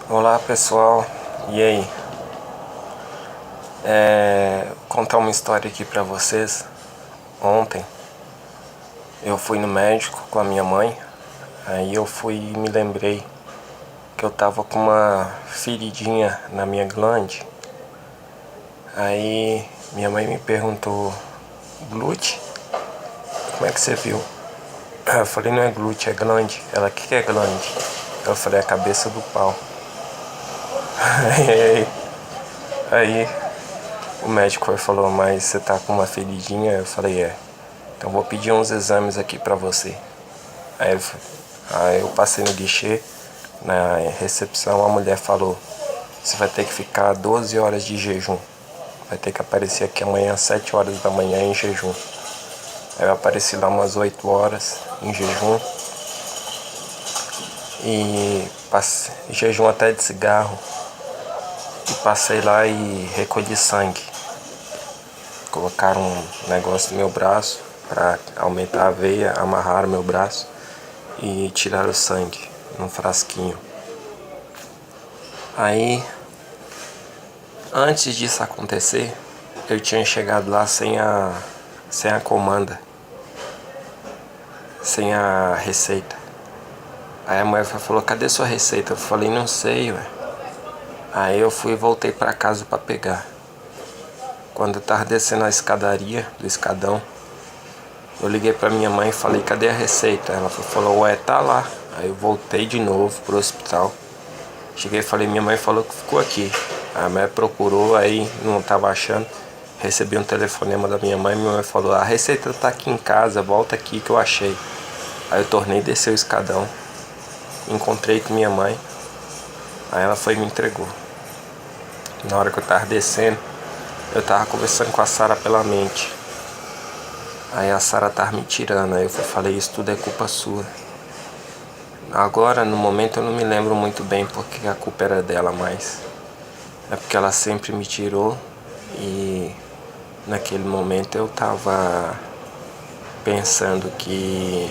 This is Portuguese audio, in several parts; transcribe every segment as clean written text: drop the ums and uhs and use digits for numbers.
Olá pessoal, e aí? Contar uma história aqui pra vocês. Ontem eu fui no médico com a minha mãe. Aí eu fui e me lembrei que eu tava com uma feridinha na minha glande. Aí minha mãe me perguntou: glute? Como é que você viu? Eu falei: não é glute, é glande. Ela: o que é glande? Eu falei: a cabeça do pau. Aí o médico falou: mas você tá com uma feridinha? Eu falei: é. Então vou pedir uns exames aqui pra você. Aí eu passei no guichê, na recepção, a mulher falou: você vai ter que ficar 12 horas de jejum. Vai ter que aparecer aqui amanhã às 7 horas da manhã em jejum. Aí eu apareci lá umas 8 horas em jejum. E passei jejum até de cigarro. E passei lá e recolhi sangue. Colocaram um negócio no meu braço para aumentar a veia, amarraram meu braço e tiraram o sangue num frasquinho. Aí, antes disso acontecer, eu tinha chegado lá sem a comanda, sem a receita. Aí a mulher falou: cadê sua receita? Eu falei: não sei, ué. Aí eu fui e voltei para casa para pegar. Quando eu tava descendo a escadaria do escadão, eu liguei pra minha mãe e falei: cadê a receita? Ela falou: ué, tá lá. Aí eu voltei de novo pro hospital. Cheguei e falei: minha mãe falou que ficou aqui. A mulher procurou, aí não tava achando. Recebi um telefonema da minha mãe falou: a receita tá aqui em casa, volta aqui que eu achei. Aí eu tornei descer o escadão, encontrei com minha mãe. Aí ela foi e me entregou. Na hora que eu tava descendo, eu tava conversando com a Sara pela mente. Aí a Sara tava me tirando, aí eu falei: isso tudo é culpa sua. Agora, no momento, eu não me lembro muito bem porque a culpa era dela, mas é porque ela sempre me tirou e naquele momento eu tava pensando que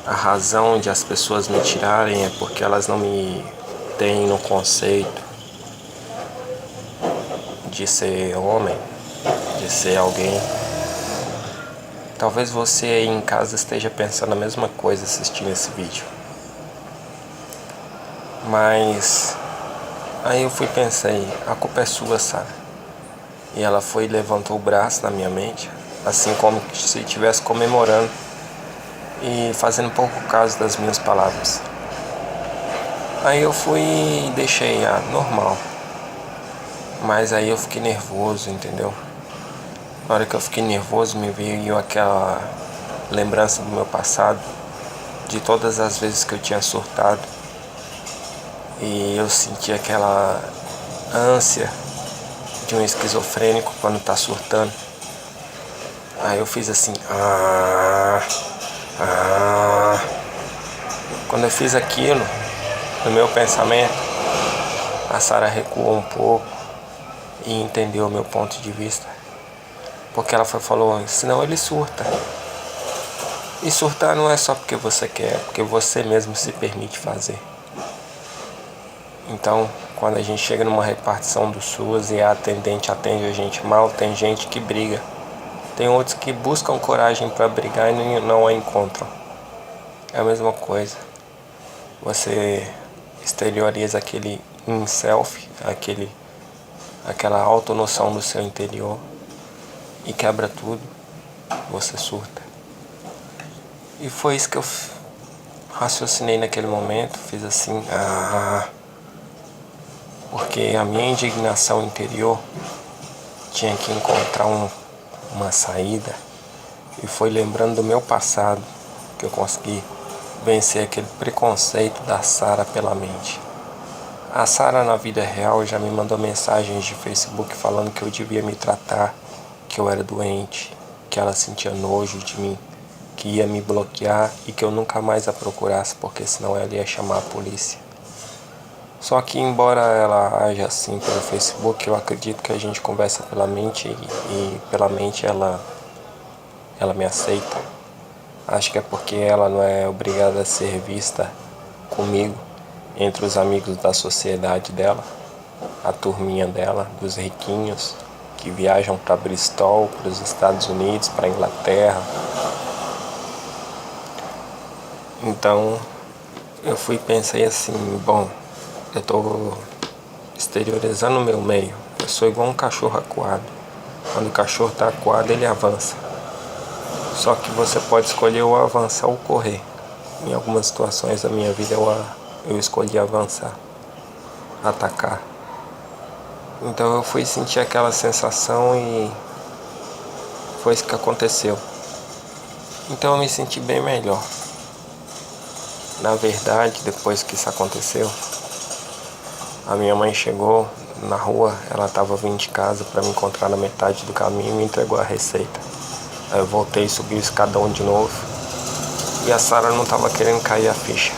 a razão de as pessoas me tirarem é porque elas não me têm no conceito de ser homem, de ser alguém. Talvez você aí em casa esteja pensando a mesma coisa assistindo esse vídeo. Mas aí eu fui e pensei: a culpa é sua, Sara. E ela foi e levantou o braço na minha mente, assim como se estivesse comemorando e fazendo pouco caso das minhas palavras. Aí eu fui e deixei normal. Mas aí eu fiquei nervoso, entendeu? Na hora que eu fiquei nervoso, me veio aquela lembrança do meu passado, de todas as vezes que eu tinha surtado. E eu senti aquela ânsia de um esquizofrênico quando tá surtando. Aí eu fiz assim: Quando eu fiz aquilo, no meu pensamento, a Sara recuou um pouco e entendeu o meu ponto de vista. Porque ela falou: senão ele surta. E surtar não é só porque você quer, é porque você mesmo se permite fazer. Então, quando a gente chega numa repartição do SUS e a atendente atende a gente mal, tem gente que briga. Tem outros que buscam coragem para brigar e não a encontram. É a mesma coisa. Você exterioriza aquele self, aquela autonoção do seu interior e quebra tudo, você surta. E foi isso que eu raciocinei naquele momento, fiz assim: porque a minha indignação interior tinha que encontrar uma saída, e foi lembrando do meu passado que eu consegui vencer aquele preconceito da Sara pela mente. A Sara na vida real já me mandou mensagens de Facebook falando que eu devia me tratar, que eu era doente, que ela sentia nojo de mim, que ia me bloquear e que eu nunca mais a procurasse, porque senão ela ia chamar a polícia. Só que embora ela haja assim pelo Facebook, eu acredito que a gente conversa pela mente e pela mente ela me aceita. Acho que é porque ela não é obrigada a ser vista comigo entre os amigos da sociedade dela, a turminha dela, dos riquinhos, que viajam para Bristol, para os Estados Unidos, para a Inglaterra. Então eu fui e pensei assim, bom, eu estou exteriorizando o meu meio. Eu sou igual um cachorro acuado. Quando o cachorro está acuado, ele avança. Só que você pode escolher ou avançar ou correr. Em algumas situações da minha vida eu escolhi avançar, atacar. Então eu fui sentir aquela sensação e foi isso que aconteceu. Então eu me senti bem melhor. Na verdade, depois que isso aconteceu, a minha mãe chegou na rua, ela estava vindo de casa para me encontrar na metade do caminho e me entregou a receita. Aí eu voltei, subi o escadão de novo e a Sara não estava querendo cair a ficha.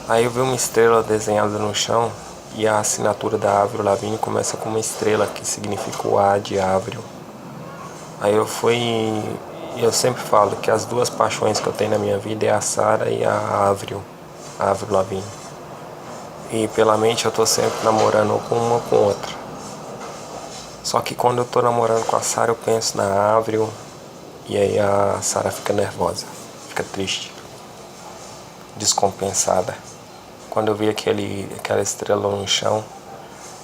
Aí eu vi uma estrela desenhada no chão e a assinatura da Avril Lavigne começa com uma estrela que significa o A de Avril. Aí eu fui e eu sempre falo que as duas paixões que eu tenho na minha vida é a Sara e a Avril Lavigne. E pela mente eu tô sempre namorando com uma com outra. Só que quando eu tô namorando com a Sara eu penso na Avril e aí a Sara fica nervosa, fica triste, descompensada. Quando eu vi aquela estrela no chão,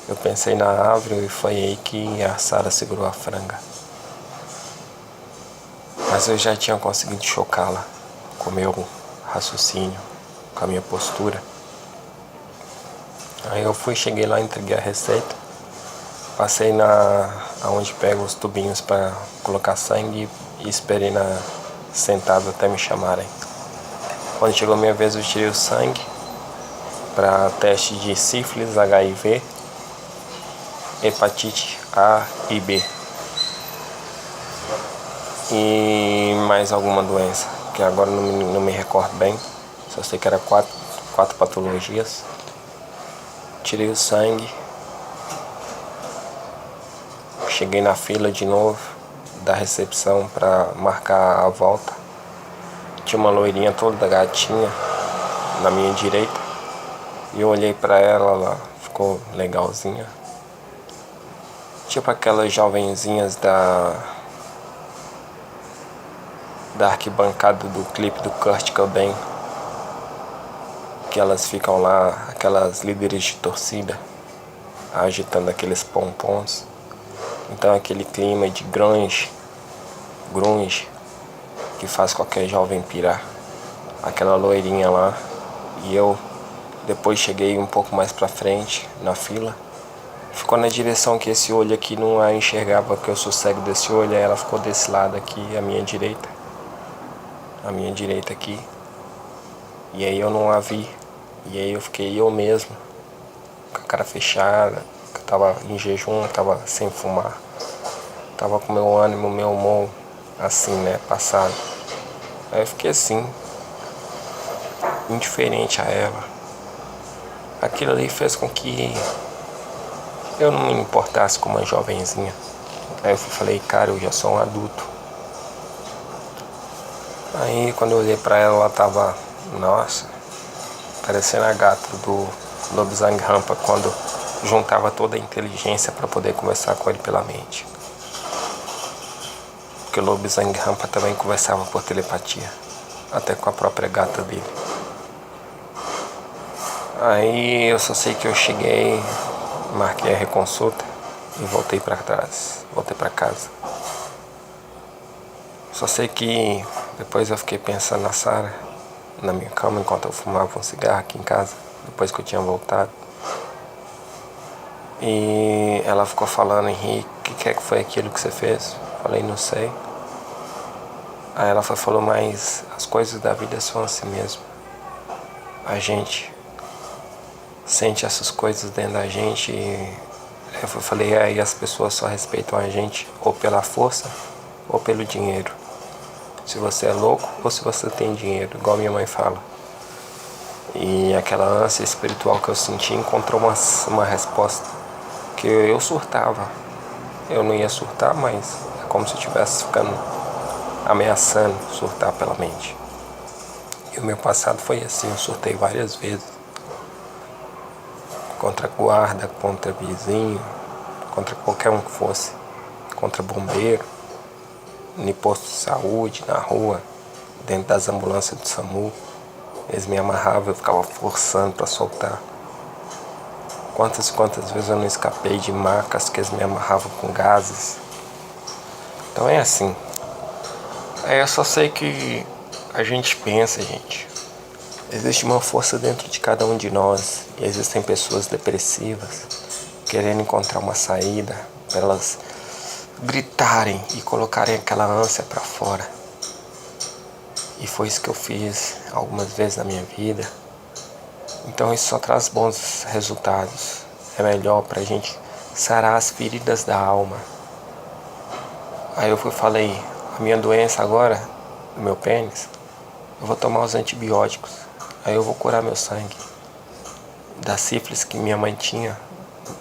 eu pensei na Avril e foi aí que a Sara segurou a franga. Mas eu já tinha conseguido chocá-la com o meu raciocínio, com a minha postura. Aí eu cheguei lá, entreguei a receita, passei aonde pego os tubinhos para colocar sangue e esperei sentado até me chamarem. Quando chegou a minha vez eu tirei o sangue para teste de sífilis, HIV, hepatite A e B. E mais alguma doença, que agora não me recordo bem, só sei que era quatro patologias. Tirei o sangue, cheguei na fila de novo da recepção para marcar a volta. Tinha uma loirinha toda gatinha na minha direita e eu olhei para ela ficou legalzinha. Tipo aquelas jovenzinhas da arquibancada do clipe do Kurt Cobain, que elas ficam lá, aquelas líderes de torcida, agitando aqueles pompons. Então aquele clima de grunge, que faz qualquer jovem pirar. Aquela loirinha lá. E eu depois cheguei um pouco mais pra frente, na fila. Ficou na direção que esse olho aqui não a enxergava, porque eu sou cego desse olho. Aí ela ficou desse lado aqui, à minha direita. A minha direita aqui. E aí eu não a vi. E aí eu fiquei eu mesmo, com a cara fechada, que eu tava em jejum, tava sem fumar. Tava com meu ânimo, meu humor assim, né, passado. Aí eu fiquei assim, indiferente a ela. Aquilo ali fez com que eu não me importasse com uma jovenzinha. Aí eu falei, cara, eu já sou um adulto. Aí quando eu olhei pra ela, ela tava, nossa, parecendo a gata do Lobsang Rampa quando juntava toda a inteligência para poder conversar com ele pela mente. Porque o Lobsang Rampa também conversava por telepatia, até com a própria gata dele. Aí eu só sei que eu cheguei, marquei a reconsulta e voltei para trás, voltei para casa. Só sei que depois eu fiquei pensando na Sara, na minha cama, enquanto eu fumava um cigarro aqui em casa, depois que eu tinha voltado. E ela ficou falando, Henrique, o que foi aquilo que você fez? Falei, não sei. Aí ela falou, mas as coisas da vida são assim mesmo. A gente sente essas coisas dentro da gente e eu falei, aí as pessoas só respeitam a gente ou pela força ou pelo dinheiro. Se você é louco ou se você tem dinheiro, igual minha mãe fala. E aquela ânsia espiritual que eu senti encontrou uma resposta. Que eu surtava. Eu não ia surtar, mas é como se eu estivesse ficando ameaçando surtar pela mente. E o meu passado foi assim, eu surtei várias vezes. contra guarda, contra vizinho, contra qualquer um que fosse, contra bombeiro, no posto de saúde, na rua, dentro das ambulâncias do SAMU. Eles me amarravam, eu ficava forçando para soltar. Quantas vezes eu não escapei de macas que eles me amarravam com gases. Então é assim. Eu só sei que a gente pensa, gente. Existe uma força dentro de cada um de nós. E existem pessoas depressivas querendo encontrar uma saída para elas gritarem e colocarem aquela ânsia para fora. E foi isso que eu fiz algumas vezes na minha vida. Então isso só traz bons resultados. É melhor pra gente sarar as feridas da alma. Aí eu falei, a minha doença agora, do meu pênis, eu vou tomar os antibióticos. Aí eu vou curar meu sangue. Da sífilis que minha mãe tinha,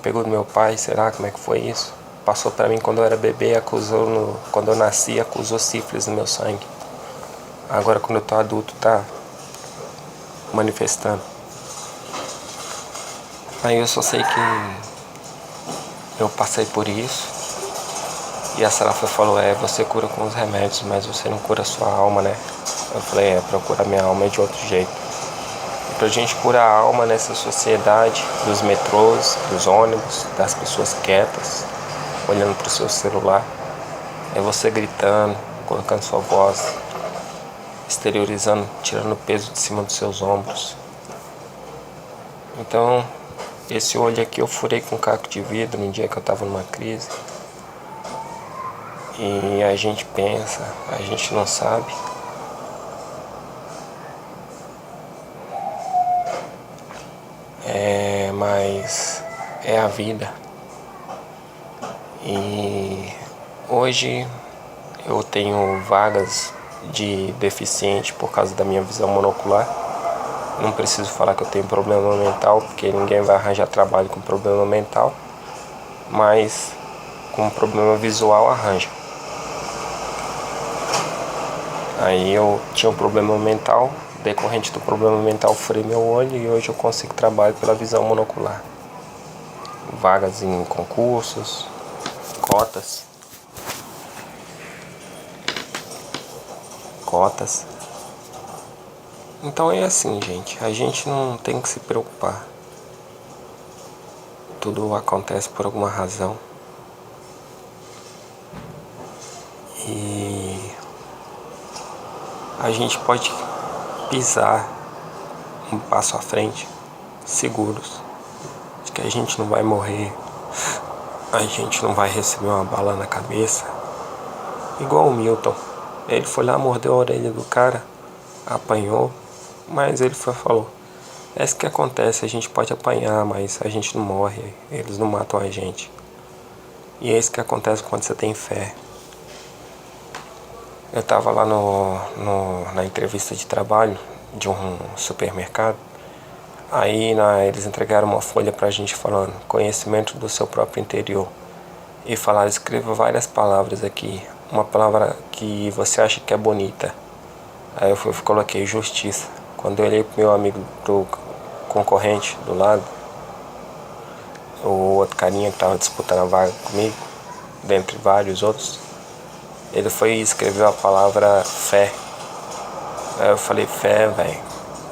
pegou do meu pai, será como é que foi isso? Passou pra mim quando eu era bebê, quando eu nasci, acusou sífilis no meu sangue. Agora quando eu tô adulto, tá manifestando. Aí eu só sei que eu passei por isso. E a Sarafa falou, você cura com os remédios, mas você não cura a sua alma, né? Eu falei, procura minha alma de outro jeito. E pra gente curar a alma nessa sociedade, dos metrôs, dos ônibus, das pessoas quietas, olhando pro seu celular, é você gritando, colocando sua voz, exteriorizando, tirando o peso de cima dos seus ombros. Então, esse olho aqui eu furei com um caco de vidro no dia que eu tava numa crise. E a gente pensa, a gente não sabe. Mas é a vida. E hoje eu tenho vagas de deficiente por causa da minha visão monocular. Não preciso falar que eu tenho problema mental, porque ninguém vai arranjar trabalho com problema mental. Mas com problema visual arranja. Aí eu tinha um problema mental, decorrente do problema mental furei meu olho e hoje eu consigo trabalho pela visão monocular. Vagas em concursos, cotas. Então é assim, gente, a gente não tem que se preocupar. Tudo acontece por alguma razão. E a gente pode pisar um passo à frente, seguros, de que a gente não vai morrer, a gente não vai receber uma bala na cabeça, igual o Milton. Ele foi lá, mordeu a orelha do cara, apanhou, mas ele falou, é isso que acontece, a gente pode apanhar, mas a gente não morre, eles não matam a gente. E é isso que acontece quando você tem fé. Eu estava lá na entrevista de trabalho de um supermercado. Aí eles entregaram uma folha pra gente falando conhecimento do seu próprio interior. E falaram, escreva várias palavras aqui. Uma palavra que você acha que é bonita. Aí eu coloquei justiça. Quando eu olhei pro meu amigo, pro concorrente do lado, o outro carinha que estava disputando a vaga comigo, dentre vários outros, ele foi e escreveu a palavra fé. Aí eu falei, fé, velho,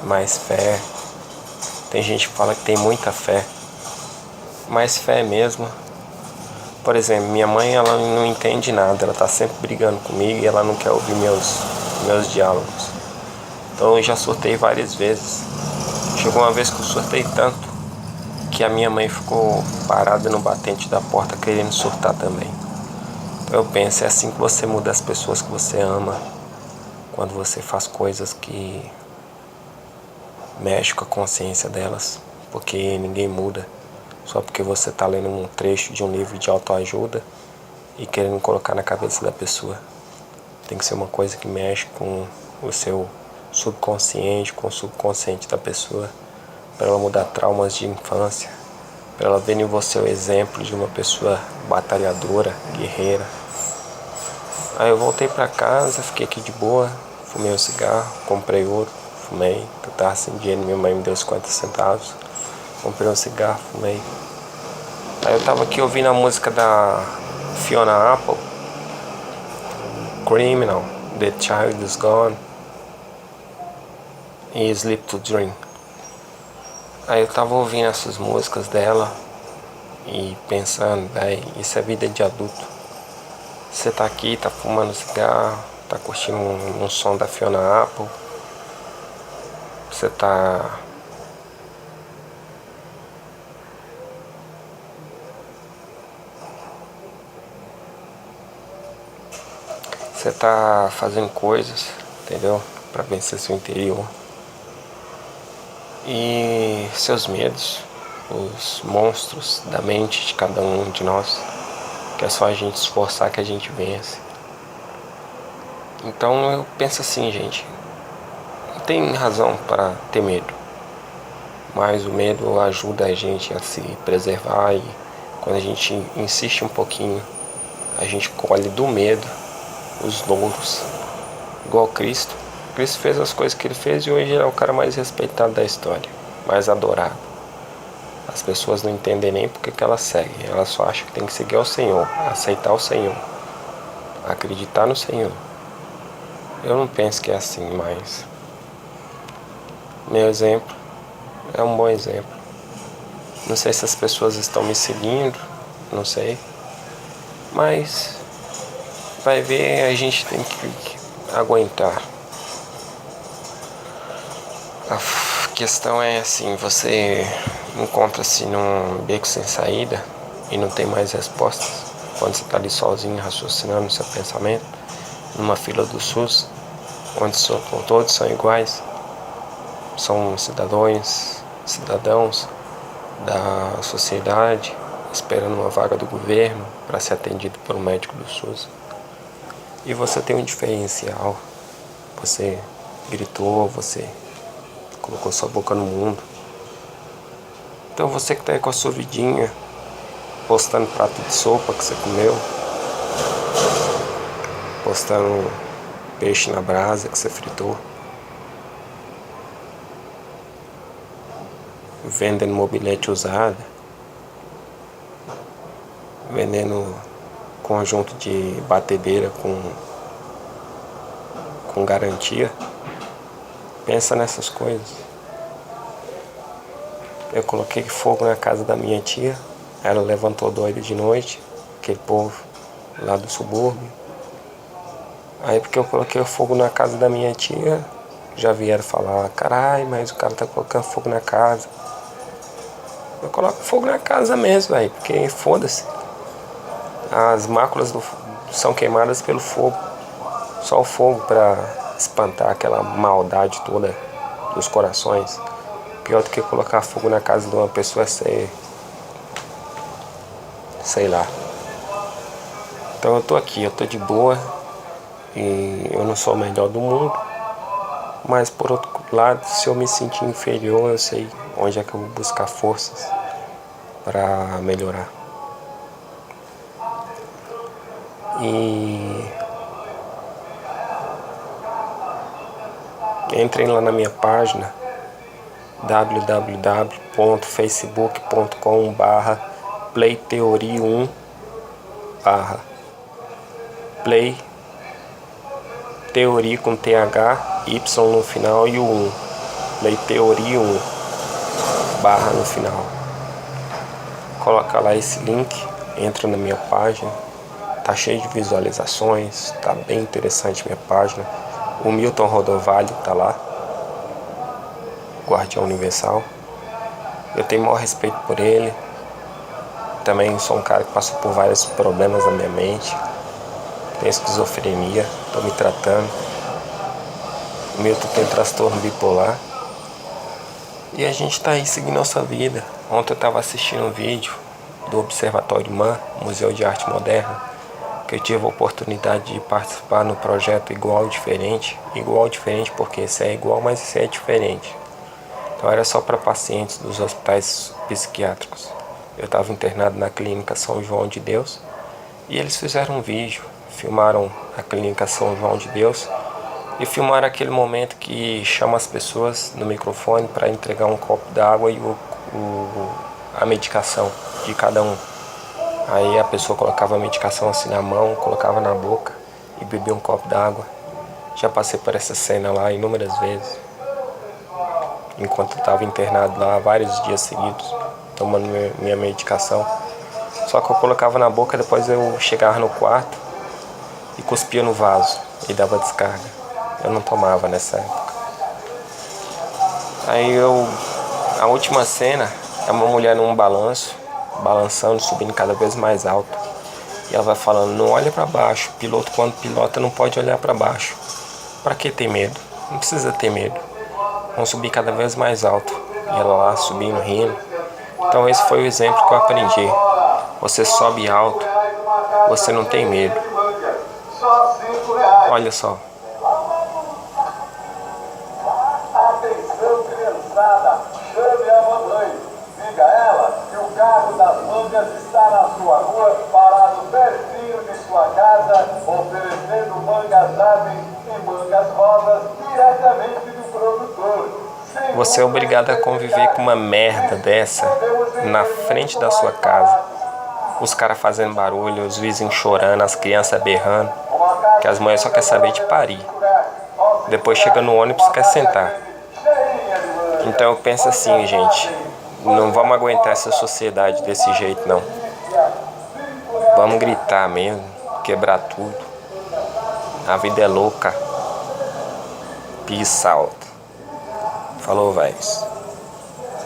mais fé. Tem gente que fala que tem muita fé, mas fé mesmo. Por exemplo, minha mãe, ela não entende nada, ela tá sempre brigando comigo e ela não quer ouvir meus diálogos. Então eu já surtei várias vezes. Chegou uma vez que eu surtei tanto que a minha mãe ficou parada no batente da porta querendo surtar também. Eu penso, é assim que você muda as pessoas que você ama, quando você faz coisas que mexem com a consciência delas, porque ninguém muda só porque você está lendo um trecho de um livro de autoajuda e querendo colocar na cabeça da pessoa. Tem que ser uma coisa que mexe com o seu subconsciente, com o subconsciente da pessoa, para ela mudar traumas de infância, para ela ver em você o exemplo de uma pessoa batalhadora, guerreira. Aí eu voltei pra casa, fiquei aqui de boa, fumei um cigarro, comprei outro, fumei, eu tava sem dinheiro, minha mãe me deu 50 centavos. comprei um cigarro, fumei. Aí eu tava aqui ouvindo a música da Fiona Apple, Criminal, The Child Is Gone e Sleep to Dream. Aí eu tava ouvindo essas músicas dela e pensando, véi, isso é vida de adulto. Você tá aqui, tá fumando cigarro, tá curtindo um som da Fiona Apple, você tá fazendo coisas, entendeu? Pra vencer seu interior. E seus medos, os monstros da mente de cada um de nós, que é só a gente esforçar que a gente vence. Então eu penso assim, gente, não tem razão para ter medo, mas o medo ajuda a gente a se preservar e quando a gente insiste um pouquinho, a gente colhe do medo os louros, igual Cristo. Cristo fez as coisas que ele fez e hoje é o cara mais respeitado da história, mais adorado. As pessoas não entendem nem porque que elas seguem, elas só acham que tem que seguir ao Senhor, aceitar o Senhor, acreditar no Senhor. Eu não penso que é assim, mas meu exemplo é um bom exemplo. Não sei se as pessoas estão me seguindo, não sei, mas vai ver, a gente tem que aguentar. A questão é assim, você encontra-se num beco sem saída e não tem mais respostas. Quando você está ali sozinho raciocinando seu pensamento, numa fila do SUS, onde todos são iguais, são cidadãos da sociedade, esperando uma vaga do governo para ser atendido por um médico do SUS. E você tem um diferencial, você gritou, você colocou sua boca no mundo. Então você que tá aí com a sua vidinha, postando prato de sopa que você comeu, postando peixe na brasa que você fritou, vendendo mobilete usado, vendendo conjunto de batedeira com garantia. Pensa nessas coisas. Eu coloquei fogo na casa da minha tia, ela levantou doida de noite, aquele povo lá do subúrbio. Aí porque eu coloquei fogo na casa da minha tia, já vieram falar, carai, mas o cara tá colocando fogo na casa. Eu coloco fogo na casa mesmo, velho, porque foda-se. As máculas são queimadas pelo fogo. Só o fogo pra espantar aquela maldade toda dos corações. Pior do que colocar fogo na casa de uma pessoa é ser, sei lá. Então eu tô aqui, eu tô de boa e eu não sou o melhor do mundo, mas por outro lado, se eu me sentir inferior, eu sei onde é que eu vou buscar forças para melhorar. E entrem lá na minha página www.facebook.com/playteoria1 play teoria com TH, Y no final e o 1 playteoria 1 barra no final. Coloca lá esse link, entra na minha página, tá cheio de visualizações, tá bem interessante minha página. O Milton Rodovalho tá lá, Guardião Universal. Eu tenho o maior respeito por ele. Também sou um cara que passou por vários problemas na minha mente. Tenho esquizofrenia, tô me tratando. O Milton tem transtorno bipolar. E a gente tá aí seguindo nossa vida. Ontem eu tava assistindo um vídeo do Observatório MAN, Museu de Arte Moderna, que eu tive a oportunidade de participar no projeto Igual Diferente. Igual Diferente porque esse é igual, mas esse é diferente. Então era só para pacientes dos hospitais psiquiátricos. Eu estava internado na clínica São João de Deus e eles fizeram um vídeo, filmaram a clínica São João de Deus e filmaram aquele momento que chama as pessoas no microfone para entregar um copo d'água e o a medicação de cada um. Aí a pessoa colocava a medicação assim na mão, colocava na boca e bebia um copo d'água. Já passei por essa cena lá inúmeras vezes, enquanto eu estava internado lá vários dias seguidos, tomando minha medicação. Só que eu colocava na boca, depois eu chegava no quarto e cuspia no vaso e dava descarga. Eu não tomava nessa época. Aí a última cena é uma mulher num balanço, balançando, subindo cada vez mais alto. E ela vai falando, não olha para baixo. Piloto, quando pilota, não pode olhar para baixo. Para que ter medo? Não precisa ter medo. Vamos subir cada vez mais alto. E ela lá subindo, rindo. Então esse foi o exemplo que eu aprendi. Você sobe alto, você não tem medo. Olha só. Atenção, criançada, chame a mamãe. Diga a ela que o carro das mangas está na sua rua, parado pertinho de sua casa, oferecendo mangas aves e mangas rosas diretamente do produtor. Você é obrigado a conviver com uma merda dessa na frente da sua casa. Os caras fazendo barulho, os vizinhos chorando, as crianças berrando, que as mães só querem saber de parir. Depois chega no ônibus e quer sentar. Então eu penso assim, gente, não vamos aguentar essa sociedade desse jeito, não. Vamos gritar mesmo, quebrar tudo. A vida é louca. Peace out. Falou, véis.